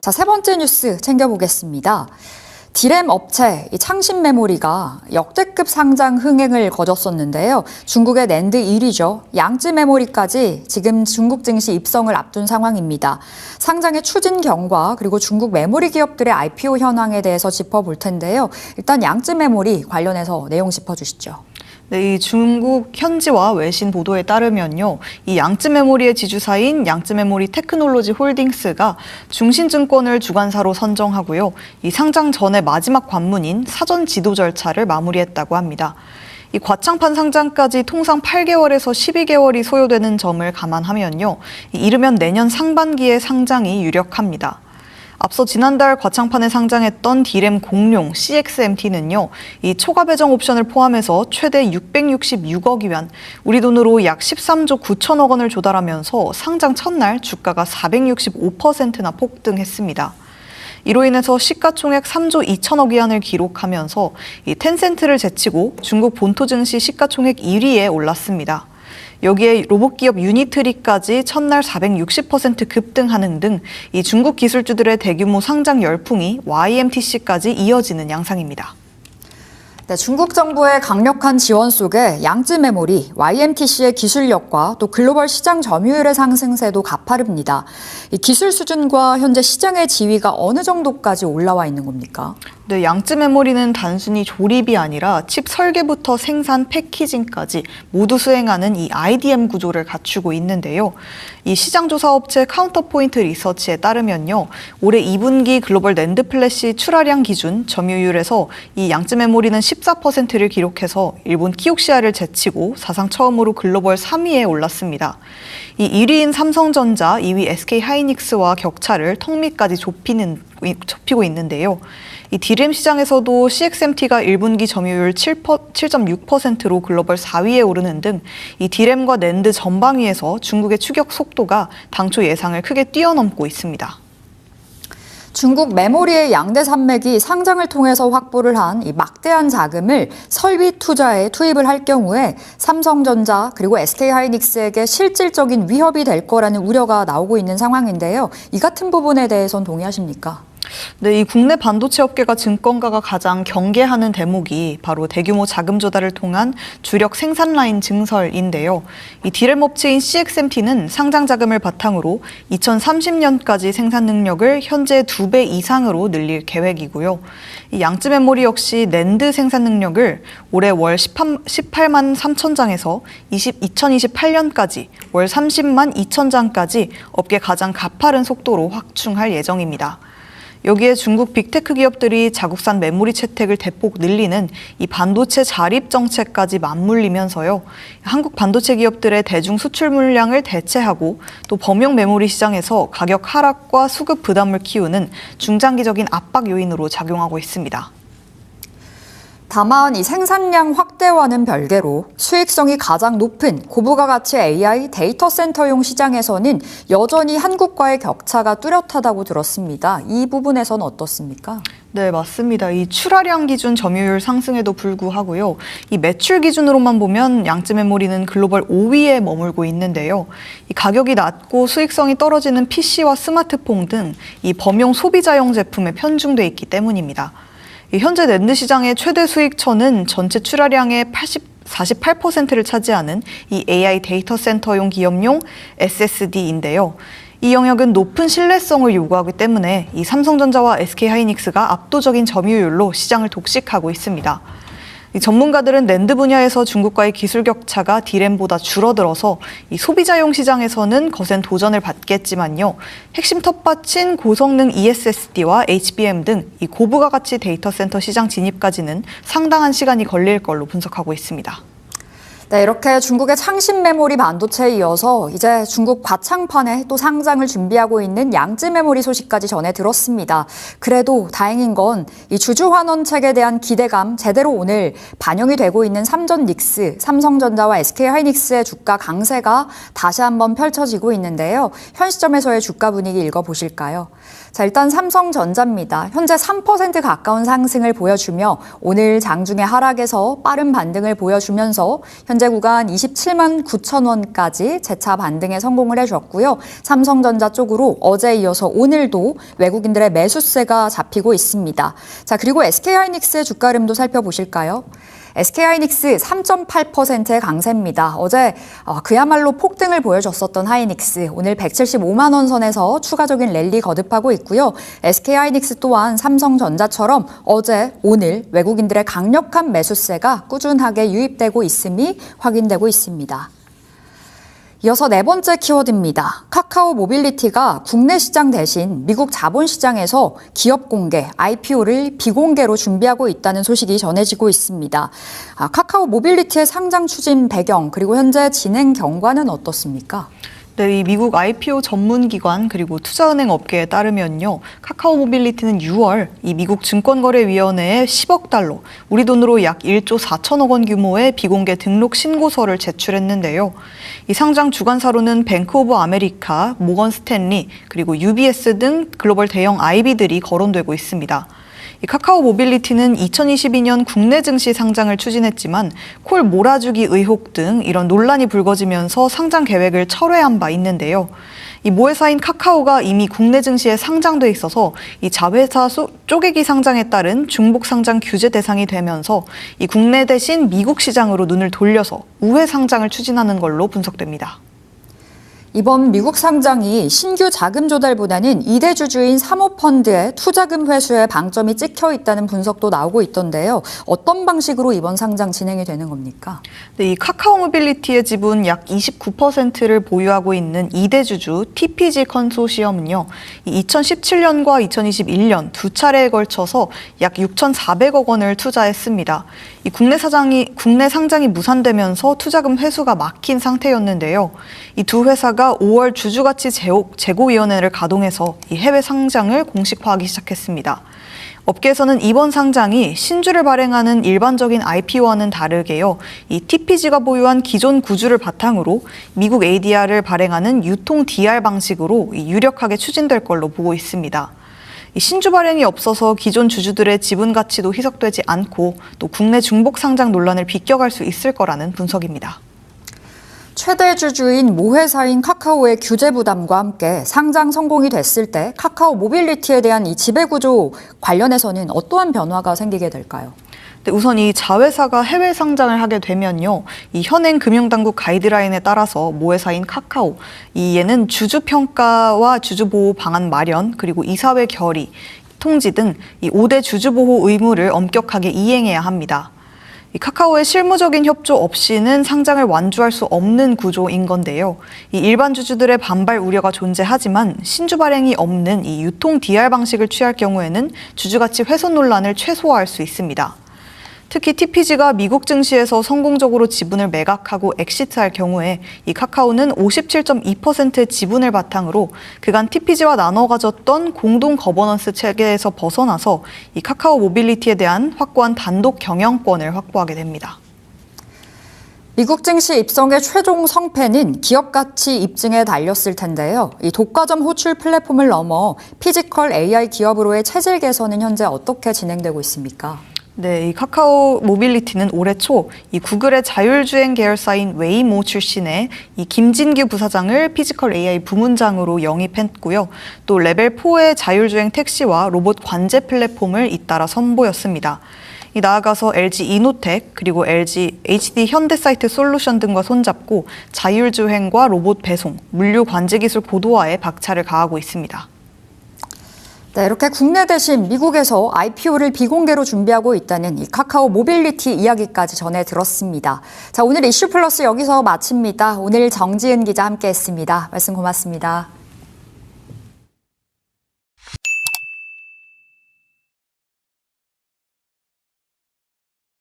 자, 세 번째 뉴스 챙겨보겠습니다. D램 업체 창신메모리가 역대급 상장 흥행을 거뒀었는데요. 중국의 낸드 1위죠. 양쯔메모리까지 지금 중국 증시 입성을 앞둔 상황입니다. 상장의 추진 경과 그리고 중국 메모리 기업들의 IPO 현황에 대해서 짚어볼 텐데요. 일단 양쯔메모리 관련해서 내용 짚어주시죠. 네, 이 중국 현지와 외신 보도에 따르면요, 이 양쯔메모리의 지주사인 양쯔메모리 테크놀로지 홀딩스가 중신증권을 주관사로 선정하고요, 이 상장 전의 마지막 관문인 사전 지도 절차를 마무리했다고 합니다. 이 과창판 상장까지 통상 8개월에서 12개월이 소요되는 점을 감안하면요, 이르면 내년 상반기에 상장이 유력합니다. 앞서 지난달 과창판에 상장했던 D램 공룡 CXMT는요, 이 초과 배정 옵션을 포함해서 최대 666억 위안, 우리 돈으로 약 13조 9천억 원을 조달하면서 상장 첫날 주가가 465%나 폭등했습니다. 이로 인해서 시가총액 3조 2천억 위안을 기록하면서 이 텐센트를 제치고 중국 본토 증시 시가총액 1위에 올랐습니다. 여기에 로봇기업 유니트리까지 첫날 460% 급등하는 등 이 중국 기술주들의 대규모 상장 열풍이 YMTC까지 이어지는 양상입니다. 네, 중국 정부의 강력한 지원 속에 양쯔메모리, YMTC의 기술력과 또 글로벌 시장 점유율의 상승세도 가파릅니다. 이 기술 수준과 현재 시장의 지위가 어느 정도까지 올라와 있는 겁니까? 네, 양쯔메모리는 단순히 조립이 아니라 칩 설계부터 생산, 패키징까지 모두 수행하는 이 IDM 구조를 갖추고 있는데요. 이 시장조사업체 카운터포인트 리서치에 따르면요, 올해 2분기 글로벌 낸드 플래시 출하량 기준 점유율에서 이 양쯔메모리는 14%를 기록해서 일본 키옥시아를 제치고 사상 처음으로 글로벌 3위에 올랐습니다. 이 1위인 삼성전자, 2위 SK하이닉스와 격차를 턱 밑까지 좁히고 있는데요. 이 D램 시장에서도 CXMT가 1분기 점유율 7.6%로 글로벌 4위에 오르는 등 이 D램과 낸드 전방위에서 중국의 추격 속도가 당초 예상을 크게 뛰어넘고 있습니다. 중국 메모리의 양대 산맥이 상장을 통해서 확보를 한 이 막대한 자금을 설비 투자에 투입을 할 경우에 삼성전자 그리고 SK하이닉스에게 실질적인 위협이 될 거라는 우려가 나오고 있는 상황인데요. 이 같은 부분에 대해서는 동의하십니까? 네, 이 국내 반도체 업계가 증권가가 가장 경계하는 대목이 바로 대규모 자금 조달을 통한 주력 생산 라인 증설인데요. 이 D램 업체인 CXMT는 상장 자금을 바탕으로 2030년까지 생산 능력을 현재 2배 이상으로 늘릴 계획이고요. 이 양쯔메모리 역시 낸드 생산 능력을 올해 월 18만 3천 장에서 2028년까지 월 30만 2천 장까지 업계 가장 가파른 속도로 확충할 예정입니다. 여기에 중국 빅테크 기업들이 자국산 메모리 채택을 대폭 늘리는 이 반도체 자립 정책까지 맞물리면서요, 한국 반도체 기업들의 대중 수출 물량을 대체하고 또 범용 메모리 시장에서 가격 하락과 수급 부담을 키우는 중장기적인 압박 요인으로 작용하고 있습니다. 다만 이 생산량 확대와는 별개로 수익성이 가장 높은 고부가가치 AI 데이터 센터용 시장에서는 여전히 한국과의 격차가 뚜렷하다고 들었습니다. 이 부분에서는 어떻습니까? 네, 맞습니다. 이 출하량 기준 점유율 상승에도 불구하고요, 이 매출 기준으로만 보면 양쯔메모리는 글로벌 5위에 머물고 있는데요. 이 가격이 낮고 수익성이 떨어지는 PC와 스마트폰 등 이 범용 소비자용 제품에 편중돼 있기 때문입니다. 현재 낸드 시장의 최대 수익처는 전체 출하량의 48%를 차지하는 이 AI 데이터 센터용 기업용 SSD인데요. 이 영역은 높은 신뢰성을 요구하기 때문에 이 삼성전자와 SK하이닉스가 압도적인 점유율로 시장을 독식하고 있습니다. 이 전문가들은 낸드 분야에서 중국과의 기술 격차가 D램보다 줄어들어서 이 소비자용 시장에서는 거센 도전을 받겠지만요, 핵심 텃밭인 고성능 ESSD와 HBM 등 이 고부가가치 데이터 센터 시장 진입까지는 상당한 시간이 걸릴 걸로 분석하고 있습니다. 네, 이렇게 중국의 창신 메모리 반도체에 이어서 이제 중국 과창판에 또 상장을 준비하고 있는 양쯔메모리 소식까지 전해 들었습니다. 그래도 다행인 건 이 주주환원책에 대한 기대감 제대로 오늘 반영이 되고 있는 삼전 닉스, 삼성전자와 SK하이닉스의 주가 강세가 다시 한번 펼쳐지고 있는데요. 현 시점에서의 주가 분위기 읽어보실까요? 자, 일단 삼성전자입니다. 현재 3% 가까운 상승을 보여주며 오늘 장중의 하락에서 빠른 반등을 보여주면서 현재 현재 구간 27만 9천 원까지 재차 반등에 성공을 해줬고요. 삼성전자 쪽으로 어제 이어서 오늘도 외국인들의 매수세가 잡히고 있습니다. 자, 그리고 SK하이닉스의 주가 흐름도 살펴보실까요? SK하이닉스 3.8%의 강세입니다. 어제 그야말로 폭등을 보여줬었던 하이닉스, 오늘 175만 원 선에서 추가적인 랠리 거듭하고 있고요. SK하이닉스 또한 삼성전자처럼 어제, 오늘 외국인들의 강력한 매수세가 꾸준하게 유입되고 있음이 확인되고 있습니다. 이어서 네 번째 키워드입니다. 카카오 모빌리티가 국내 시장 대신 미국 자본시장에서 기업 공개, IPO를 비공개로 준비하고 있다는 소식이 전해지고 있습니다. 카카오 모빌리티의 상장 추진 배경, 그리고 현재 진행 경과는 어떻습니까? 네, 이 미국 IPO 전문기관 그리고 투자은행 업계에 따르면요. 카카오 모빌리티는 6월 이 미국 증권거래위원회에 10억 달러, 우리 돈으로 약 1조 4천억 원 규모의 비공개 등록 신고서를 제출했는데요. 이 상장 주관사로는 뱅크 오브 아메리카, 모건 스탠리, 그리고 UBS 등 글로벌 대형 IB들이 거론되고 있습니다. 이 카카오 모빌리티는 2022년 국내 증시 상장을 추진했지만 콜 몰아주기 의혹 등 이런 논란이 불거지면서 상장 계획을 철회한 바 있는데요. 이 모회사인 카카오가 이미 국내 증시에 상장돼 있어서 이 자회사 쪼개기 상장에 따른 중복 상장 규제 대상이 되면서 이 국내 대신 미국 시장으로 눈을 돌려서 우회 상장을 추진하는 걸로 분석됩니다. 이번 미국 상장이 신규 자금 조달보다는 2대 주주인 사모펀드의 투자금 회수에 방점이 찍혀 있다는 분석도 나오고 있던데요. 어떤 방식으로 이번 상장 진행이 되는 겁니까? 네, 이 카카오 모빌리티의 지분 약 29%를 보유하고 있는 2대 주주 TPG 컨소시엄은요. 2017년과 2021년 두 차례에 걸쳐서 약 6,400억 원을 투자했습니다. 이 국내 상장이 무산되면서 투자금 회수가 막힌 상태였는데요. 이 두 회사가 5월 주주가치 재고위원회를 가동해서 이 해외 상장을 공식화하기 시작했습니다. 업계에서는 이번 상장이 신주를 발행하는 일반적인 IPO와는 다르게요. 이 TPG가 보유한 기존 구주를 바탕으로 미국 ADR을 발행하는 유통 DR 방식으로 유력하게 추진될 걸로 보고 있습니다. 이 신주 발행이 없어서 기존 주주들의 지분 가치도 희석되지 않고 또 국내 중복 상장 논란을 비껴갈 수 있을 거라는 분석입니다. 최대 주주인 모회사인 카카오의 규제 부담과 함께 상장 성공이 됐을 때 카카오 모빌리티에 대한 이 지배구조 관련해서는 어떠한 변화가 생기게 될까요? 네, 우선 이 자회사가 해외 상장을 하게 되면요, 이 현행 금융당국 가이드라인에 따라서 모회사인 카카오, 얘는 주주 평가와 주주 보호 방안 마련, 그리고 이사회 결의, 통지 등 이 5대 주주 보호 의무를 엄격하게 이행해야 합니다. 이 카카오의 실무적인 협조 없이는 상장을 완주할 수 없는 구조인 건데요. 이 일반 주주들의 반발 우려가 존재하지만 신주 발행이 없는 이 유통 DR 방식을 취할 경우에는 주주가치 훼손 논란을 최소화할 수 있습니다. 특히 TPG가 미국 증시에서 성공적으로 지분을 매각하고 엑시트할 경우에 이 카카오는 57.2%의 지분을 바탕으로 그간 TPG와 나눠 가졌던 공동 거버넌스 체계에서 벗어나서 이 카카오 모빌리티에 대한 확고한 단독 경영권을 확보하게 됩니다. 미국 증시 입성의 최종 성패는 기업 가치 입증에 달렸을 텐데요. 이 독과점 호출 플랫폼을 넘어 피지컬 AI 기업으로의 체질 개선은 현재 어떻게 진행되고 있습니까? 네, 이 카카오 모빌리티는 올해 초 이 구글의 자율주행 계열사인 웨이모 출신의 이 김진규 부사장을 피지컬 AI 부문장으로 영입했고요. 또 레벨 4의 자율주행 택시와 로봇 관제 플랫폼을 잇따라 선보였습니다. 나아가서 LG 이노텍 그리고 LG HD 현대사이트 솔루션 등과 손잡고 자율주행과 로봇 배송, 물류 관제 기술 고도화에 박차를 가하고 있습니다. 네, 이렇게 국내 대신 미국에서 IPO를 비공개로 준비하고 있다는 이 카카오 모빌리티 이야기까지 전해 들었습니다. 자, 오늘 이슈 플러스 여기서 마칩니다. 오늘 정지은 기자 함께했습니다. 말씀 고맙습니다.